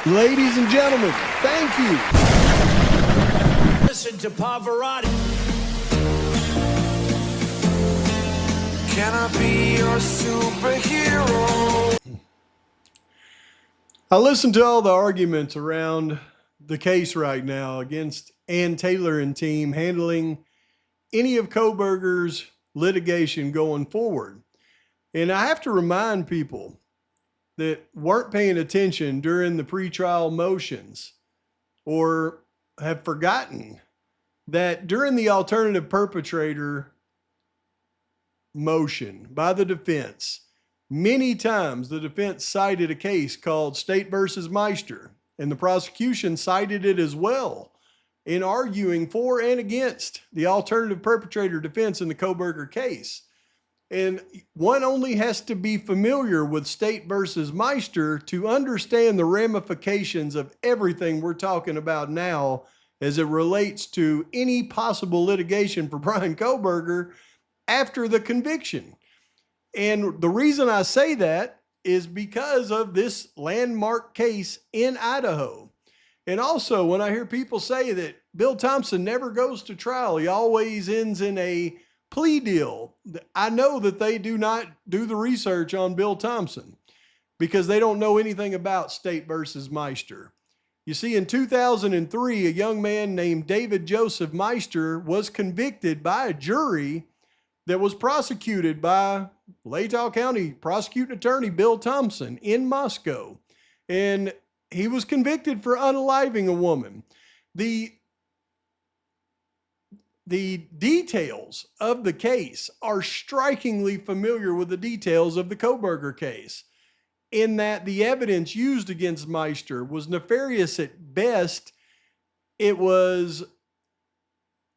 Ladies and gentlemen, thank you. Listen to Pavarotti. Can I be your superhero? I listened to all the arguments around the case right now against Ann Taylor and team handling any of Kohberger's litigation going forward. And I have to remind people that weren't paying attention during the pretrial motions or have forgotten that during the alternative perpetrator motion by the defense, many times the defense cited a case called State versus Meister, and the prosecution cited it as well in arguing for and against the alternative perpetrator defense in the Kohberger case. And one only has to be familiar with State versus Meister to understand the ramifications of everything we're talking about now as it relates to any possible litigation for Brian Kohberger after the conviction. And the reason I say that is because of this landmark case in Idaho. And also, when I hear people say that Bill Thompson never goes to trial, he always ends in a plea deal, I know that they do not do the research on Bill Thompson because they don't know anything about State versus Meister. You see, in 2003, a young man named David Joseph Meister was convicted by a jury that was prosecuted by Liedaho County prosecuting attorney Bill Thompson in Moscow. And he was convicted for unaliving a woman. The details of the case are strikingly familiar with the details of the Kohberger case, in that the evidence used against Meister was nefarious at best. It was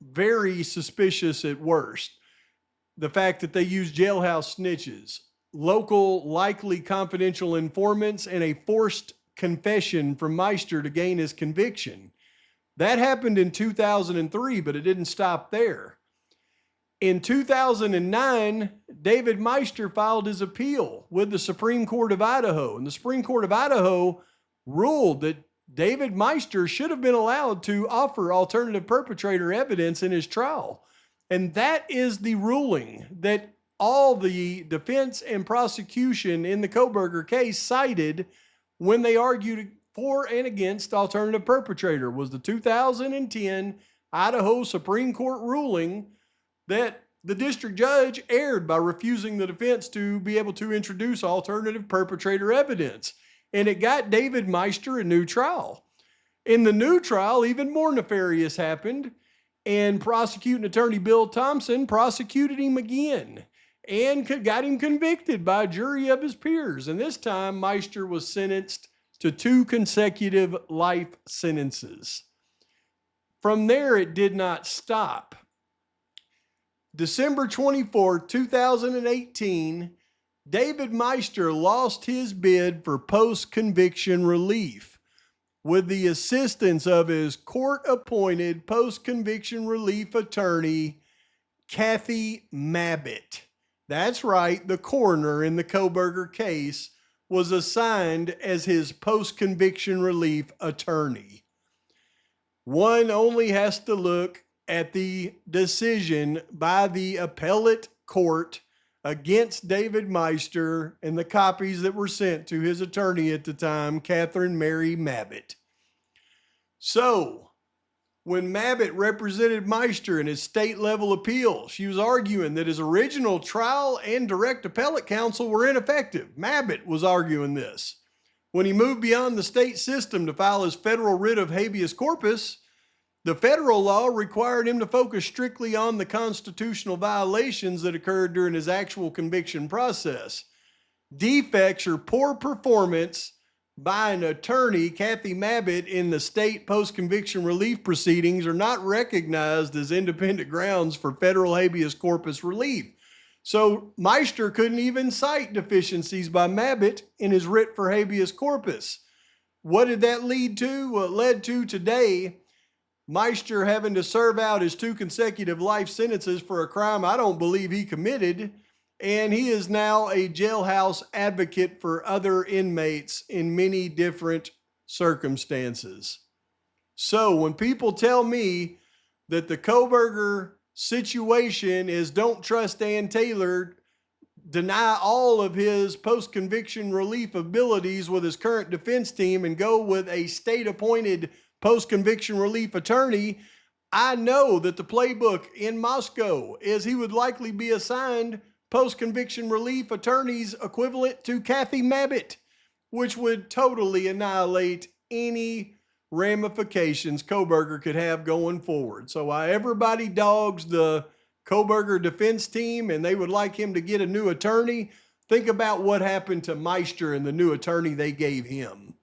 very suspicious at worst. The fact that they used jailhouse snitches, local likely confidential informants, and a forced confession from Meister to gain his conviction. That happened in 2003, but it didn't stop there. In 2009, David Meister filed his appeal with the Supreme Court of Idaho, and the Supreme Court of Idaho ruled that David Meister should have been allowed to offer alternative perpetrator evidence in his trial. And that is the ruling that all the defense and prosecution in the Kohberger case cited when they argued for and against alternative perpetrator, was the 2010 Idaho Supreme Court ruling that the district judge erred by refusing the defense to be able to introduce alternative perpetrator evidence. And it got David Meister a new trial. In the new trial, even more nefarious happened, and prosecuting attorney Bill Thompson prosecuted him again and got him convicted by a jury of his peers. And this time, Meister was sentenced to 2 consecutive life sentences. From there, it did not stop. December 24, 2018, David Meister lost his bid for post-conviction relief with the assistance of his court-appointed post-conviction relief attorney, Kathy Mabbitt. That's right, the coroner in the Kohberger case was assigned as his post-conviction relief attorney. One only has to look at the decision by the appellate court against David Meister and the copies that were sent to his attorney at the time, Catherine Mary Mabbitt. So, when Mabbitt represented Meister in his state-level appeal, she was arguing that his original trial and direct appellate counsel were ineffective. Mabbitt was arguing this. When he moved beyond the state system to file his federal writ of habeas corpus, the federal law required him to focus strictly on the constitutional violations that occurred during his actual conviction process. Defects or poor performance by an attorney, Kathy Mabbitt, in the state post-conviction relief proceedings are not recognized as independent grounds for federal habeas corpus relief. So Meister couldn't even cite deficiencies by Mabbitt in his writ for habeas corpus. What did that lead to? Well, it led to today Meister having to serve out his 2 consecutive life sentences for a crime I don't believe he committed. And he is now a jailhouse advocate for other inmates in many different circumstances. So when people tell me that the Kohberger situation is don't trust Dan Taylor, deny all of his post-conviction relief abilities with his current defense team and go with a state-appointed post-conviction relief attorney, I know that the playbook in Moscow is he would likely be assigned post-conviction relief attorneys equivalent to Kathy Mabbitt, which would totally annihilate any ramifications Kohberger could have going forward. So while everybody dogs the Kohberger defense team and they would like him to get a new attorney, think about what happened to Meister and the new attorney they gave him.